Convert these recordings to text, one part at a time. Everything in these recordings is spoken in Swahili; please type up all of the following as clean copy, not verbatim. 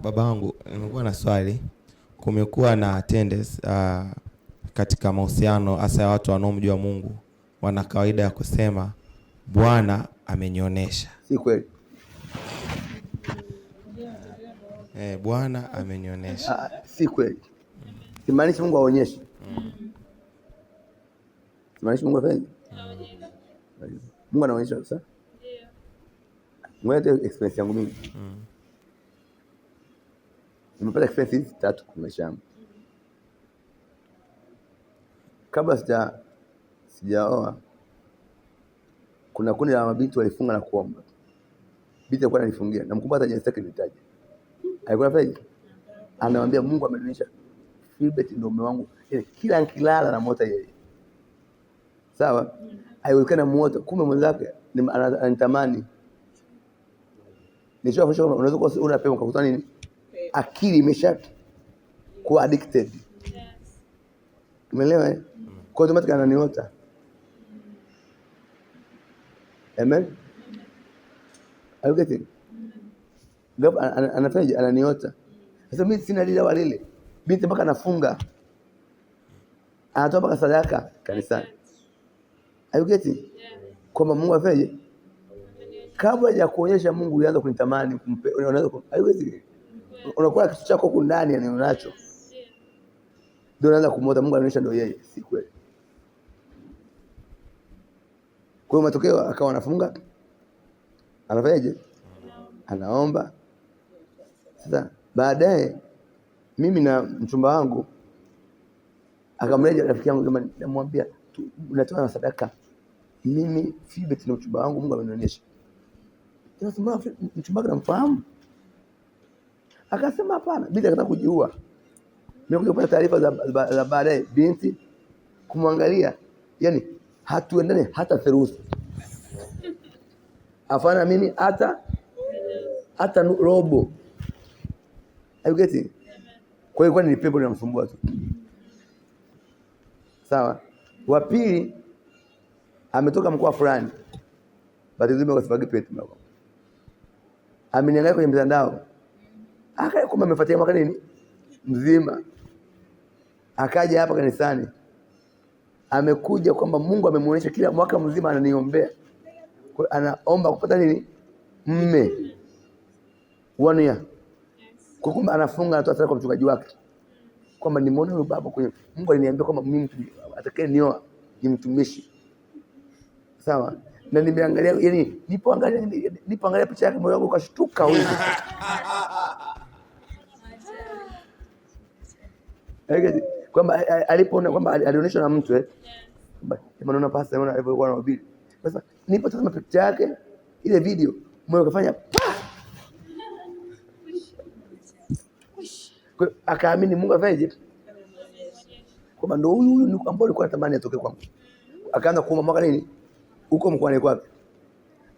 Babangu, nimekuwa na swali. Kumekuwa na attendance katika mahusiano hasa ya watu wanaomjua Mungu, wana kawaida ya kusema Bwana amenionyesha. Si kweli? Bwana amenionyesha. Si kweli. Simaanishi Mungu aonyeshe. Simaanishi Mungu afanye. Mungu anaonyesha sasa. Ndio. Ngoja experience yangu mimi. Nimepata experience hizi 3 kwa maisha yangu. Kabla sijaoa, kuna kundi la mabinti walifunga na kuomba. Binti alikuwa ananifungia, namkumbuka hata jina lake nilitaja. Alikuwa anafanya, anamwambia Mungu amenionyesha Philbert ndio mume wangu. Kila nikilala na muota yeye. Sawa? Haiwezekana muota, kumbe mwenzake anatamani. Nishaofisha unaweza kuwa unapewa ukakutana nini? Akili imesha kuwa addicted. Umeelewa eh? Kwa automatic ananiota. Amen. Are you getting? Anafanya ananiota. Sasa mimi sina lile wala lile. Binti mpaka anafunga. Anatoa mpaka sadaka kanisani. Are you getting? Kwa Mungu afanye. Kabla ya kuonyesha Mungu uanze kunitamani kumpe. Unaweza are you getting? Unakuwa kitu chako huko ndani anacho. Ndio unaanza kumwota Mungu anaonyesha ndio yeye, si kweli. Kwa hiyo matokeo akawa anafunga. Anafanyaje? Anaomba. Sasa baadaye mimi na mchumba wangu akamrejesha rafiki yangu kama namwambia unatoa na sadaka. Mimi Philbert na mchumba wangu Mungu amenionyesha. Tunasema mchumba wangu namfahamu. Akasema hapana, binti akataka kujiua. Nimekuja kupata taarifa za baadaye binti kumwangalia, yani hatuendane hata theruthi. Afana mimi hata robo. Are you getting? Kwa hiyo ni pepo linamsumbua tu. Sawa? Wa pili ametoka mkoa fulani. Batizime kwa sababu pepo mako. Ameniangalia kwenye mtandao. Akaja kama amefuatia mwaka nini? Mzima. Akaja hapa kanisani. Amekuja kwamba Mungu amemuonyesha kila mwaka mzima ananiombea. Kwa anaomba kupata nini? Mme. 1 year. Kwa kumbe anafunga anatoa sadaka kwa mchungaji wake. Kwamba nimeona yule baba kwenye Mungu aliniambia kwamba mimi atakaye nioa ni mtumishi. Sawa? Na nimeangalia yani nipoangalia picha yake moyo wangu ukashtuka huyo. Kwamba alipoona kwamba alionyeshwa na mtu kwamba unaona pasta unaona alivyokuwa anahubiri. Sasa nilipotazama picha yake ile video moyo ukafanya kwa akaamini Mungu afaje kwamba ndio huyu ni ambaye alikuwa anatamani atoke kwangu. Akaanza kuomba mwaka nini huko mkoani kwake,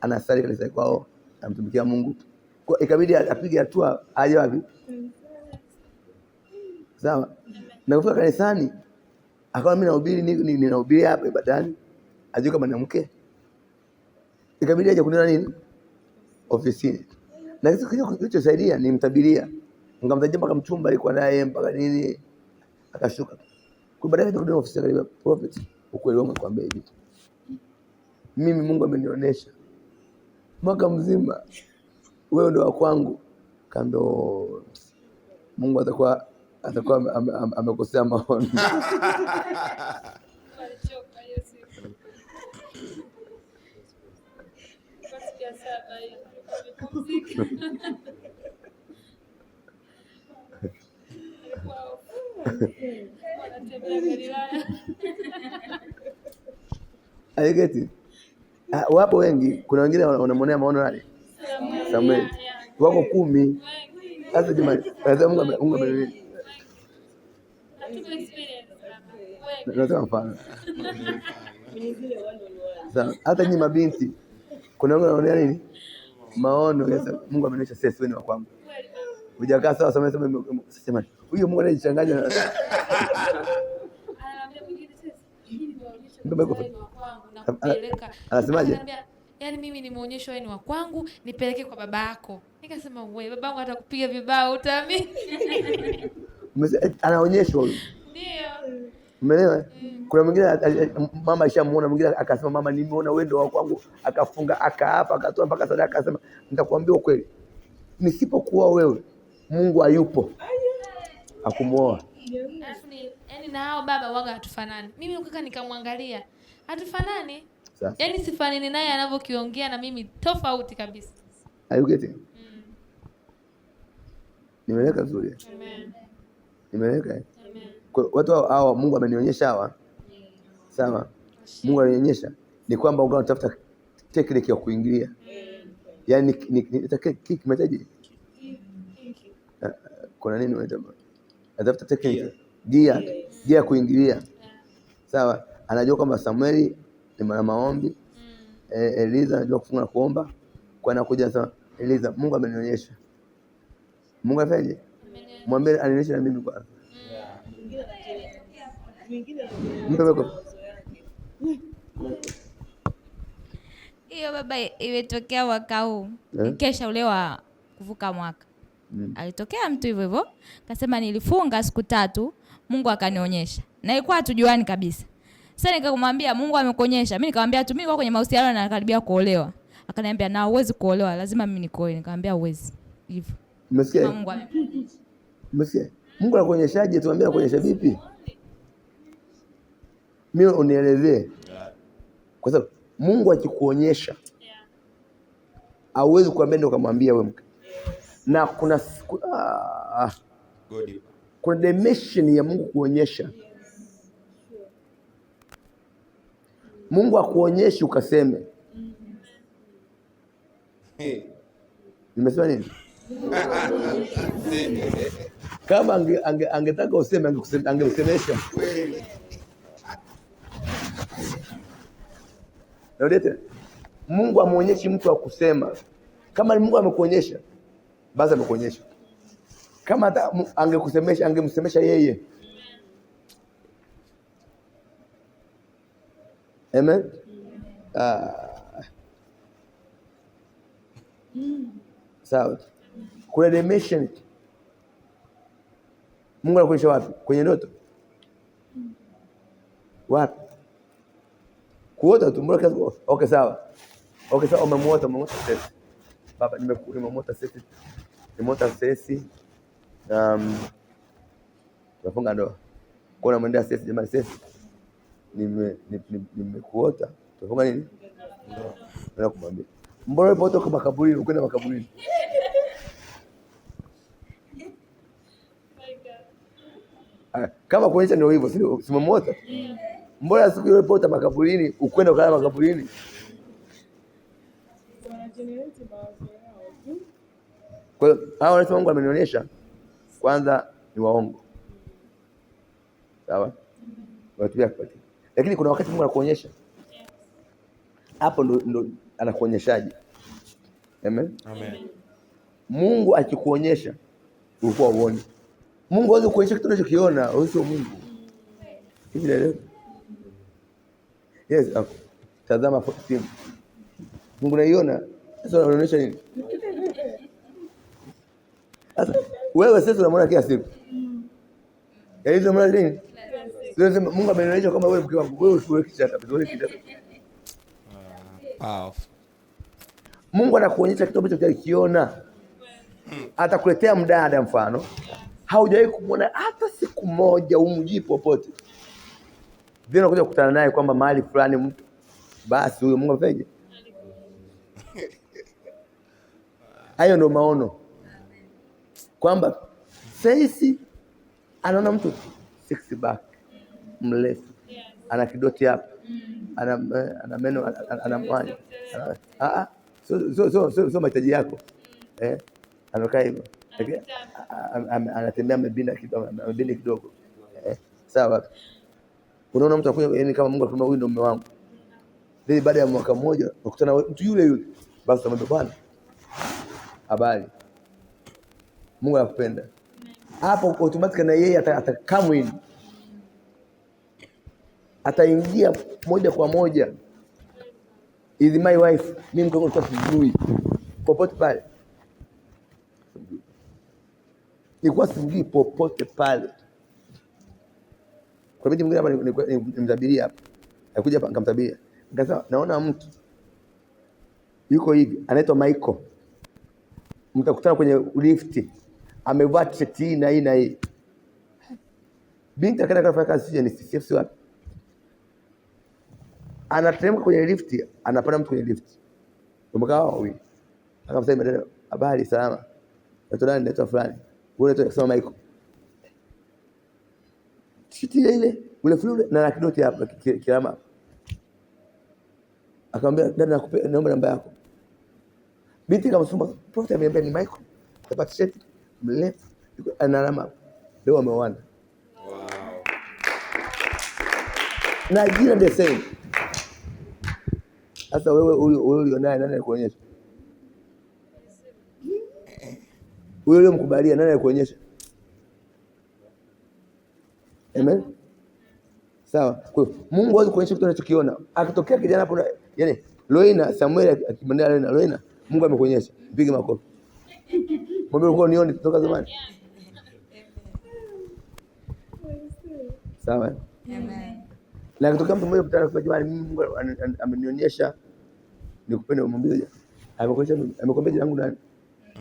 anasali kanisa kwao, anamtumikia Mungu. Kwa ikabidi apige hatua aje wapi? Sawa? Na kufika kanisani akawa mimi nahubiri ninahubiri hapa ibadani, ajue kama mwanamke. Ikabidi aje kunena nini? Ofisini. Na kitu kilichosaidia ni mtabiria. Ngamtajia mpaka mchumba alikuwa naye mpaka nini akashuka. Kwa baadaye ndio ofisi ya prophet ukweli wangu kwambia hivi. Mimi Mungu amenionyesha mwaka mzima wewe ndio wa kwangu. Kando Mungu atakuwa amekosea maoni. Aigeti. Wapo wengi, kuna wengine wanamwonea maono nani? Samuel. Wako 10. Sasa jamani, Mungu amenionyesha. Nataka mfano. Sasa hata nyinyi mabinti kuna wengine wanaonea nini? Maono ya Mungu amenionyesha sasa wewe ni wa kwangu. Hujakaa sawa sema huyo Mungu anajichanganya na anasemaje? yaani mimi nimeonyeshwa wewe ni wa kwangu, nipeleke kwa baba yako. Nikasema wewe babangu atakupiga vibao utaamini. Anaonyeshwa huyo. Ndio. Umeelewa? Kuna mwingine mama alishamuona, mwingine akasema mama nimeona wewe ndio wa kwangu, akafunga akaapa akatoa mpaka sadaka, akasema nitakwambia ukweli, nisipokuwa wewe Mungu hayupo akumuoa. Yaani na hao baba waga hatufanani. Mimi ukaka nikamwangalia hatufanani. Yaani sifanani naye anavyokiongea na mimi tofauti kabisa. Are you getting? Nimeleka vizuri. Amen. Nimeleka. Amen. Kwa watu hao Mungu amenionyesha hawa. Sawa. Mungu alinionyesha ni kwamba unatafuta technique ya kuingilia. Yaani ni kimetaje? Kuna nini unaita? Atafuta technique. Gia kuingilia. Sawa. Anajua kwamba Samueli ni mwana maombi. Eliza anajua kufunga na kuomba. Kwa anakuja sasa Eliza, Mungu amenionyesha. Mungu afanyaje? Mwambie anionyeshe na mimi kwa. Hiyo baba imetokea mwaka huu. Kesha ule wa kuvuka mwaka. Alitokea mtu hivyo hivyo. Akasema nilifunga siku 3, Mungu akanionyesha. Na ilikuwa hatujuani kabisa. Sasa nikamwambia Mungu amekuonyesha. Mimi nikamwambia tu mimi kwa kwenye mahusiano na nakaribia kuolewa. Akaniambia na huwezi kuolewa, lazima mimi nikoe. Nikamwambia huwezi. Hivyo. Umesikia? Mungu umesikia? Mungu anakuonyeshaje? Tuambie anakuonyesha vipi? Mimi unielezee. Kwa sababu Mungu akikuonyesha hauwezi kuambia ndio kumwambia wewe mke. Na kuna dimension ya Mungu kuonyesha. Mungu akuonyeshi ukaseme. Nimesema nini? Kama angetaka useme angeusemesha. Naudete. Mungu amuonyeshi mtu wa kusema. Kama Mungu amekuonyesha, basi amekuonyesha. Kama hata angekusemesha, angemsemesha yeye. Amen. Sawa. Kuna dimension. Mungu anakuonyesha wapi? Kwenye ndoto? Wapi? Kuota tu. Okay, sawa. Okay, sawa, umemuota sasa. Baba, nimemuota sasa. Nimemuota sasa. Tunafunga ndoa. Kwa nini mwendea sasa jamani sasa? Nimekuota. Tunafunga nini? Ndoa. Nataka kumwambia. Mbona ulipotoka kwa makaburini, ukwenda makaburini? Kama kuonyesha ndio hivyo, sio umemuota? Mbona siku ile ulipota makaburini, ukwenda kulala makaburini? Kwa hiyo hao wanasema Mungu amenionyesha, kwanza ni waongo. Sawa? Watumia kupatia. Lakini kuna wakati Mungu anakuonyesha. Hapo ndo anakuonyeshaje? Amen. Amen. Mungu akikuonyesha ulikuwa uone. Mungu hawezi kuonyesha kitu unachokiona, wewe sio Mungu. Hivi leo. Yes, tazama film. Mungu anaiona, sasa unaonyesha nini? Sasa wewe sasa unamwona kila siku. Yaani unamwona nini? Sasa Mungu amenionyesha kama wewe mke wangu, wewe usiwe kichata, wewe kichata. Mungu anakuonyesha kitu ambacho hujakiona. Atakuletea mdada mfano. Haujawahi kumwona hata siku moja, umjui popote. Ndio unakuja kukutana naye kwamba mahali fulani mtu. Basi huyo Mungu afanye. Hayo ndio maono. Kwamba sisi anaona mtu six back mrefu. Ana kidoti hapa. Ana meno, ana mwanya. So mahitaji yako. Anakaa hivyo. Anatembea amebinda kidogo. Sawa. Unaona mtu akuja, yani kama Mungu akisema huyu ndio mume wangu. Then baada ya mwaka mmoja ukutana mtu yule. Basi utamwambia Bwana, habari. Mungu anakupenda. Hapo automatically na yeye atakamwini. Ataingia moja kwa moja. is my wife. Mimi mke wangu sijui popote pale, nilikuwa sijui popote pale. Kwa binti mwingine hapa nimtabiria hapa, alikuja hapa nikamtabiria, nikasema naona mtu yuko hivi, anaitwa Michael, mtakutana kwenye lift, amevaa t-shirt hii na hii na hii. Binti akaenda kufanya kazi ni CCF wapi, anateremka kwenye lift, anapanda mtu kwenye lift, tumekaa wawili, akamsema dada, habari, salama, naitwa nani, naitwa fulani, wewe unaitwa, akasema Michael, t-shirt ile ule fulani na kidoti hapa kilama. Akamwambia dada, nakupa, naomba namba yako. Binti kamsumba, prophet ameniambia ni Michael, tapata t-shirt mrefu ana alama, leo wameoana. Wow. Na jina the same. Sasa wewe ulionaye nani alikuonyesha? Wewe uliomkubalia nani alikuonyesha? Amen. Sawa. Kwa hiyo Mungu hawezi kuonyesha kitu anachokiona. Akitokea kijana hapo, yani Loina, Samuel akimwambia Loina, Mungu amekuonyesha. Mpige makofi. Mwambie uko nione kutoka zamani. Sawa. Amen. Na kutoka mtu mmoja kutana kwa jamani, Mungu amenionyesha nikupende, umwambie. Amekwambia jina langu nani?